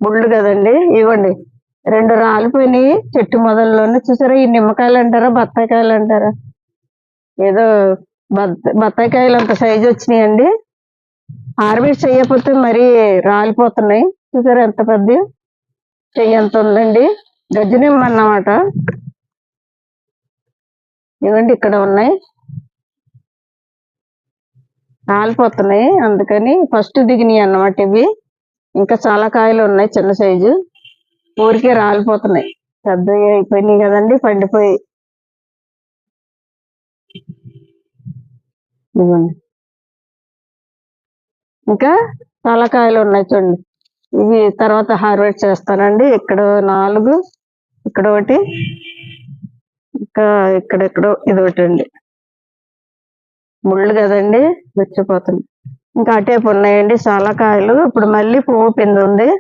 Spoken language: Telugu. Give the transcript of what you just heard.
ముళ్ళు కదండి. ఇవ్వండి 2 రాలిపోయినాయి చెట్టు మొదల్లోనే. చూసారా ఈ నిమ్మకాయలు అంటారా, బత్తాయికాయలు అంటారా, ఏదో బత్తాయికాయలు అంత సైజు వచ్చినాయండి. హార్వెస్ట్ చేయకపోతే మరీ రాలిపోతున్నాయి. చూసారా ఎంత పెద్ద చెయ్యి ఎంత ఉందండి. గజ్జనిమ్మ అన్నమాట. ఇవ్వండి ఇక్కడ ఉన్నాయి, రాలిపోతున్నాయి. అందుకని ఫస్ట్ దిగినాయి అన్నమాట ఇవి. ఇంకా చాలా కాయలు ఉన్నాయి చిన్న సైజు, ఊరికే రాలిపోతున్నాయి. పెద్దవి అయిపోయినాయి కదండి, పండిపోయి. ఇవ్వండి ఇంకా చాలా కాయలు ఉన్నాయి చూడండి. ఇవి తర్వాత హార్వెస్ట్ చేస్తానండి. ఇక్కడ 4, ఇక్కడ ఒకటి, ఇంకా ఇక్కడెక్కడో ఇది ఒకటి అండి. ముళ్ళు కదండి, వచ్చిపోతుంది. ఇంకా అటేపు ఉన్నాయండి చాలా కాయలు. ఇప్పుడు మళ్ళీ పువ్వు పిండి ఉంది.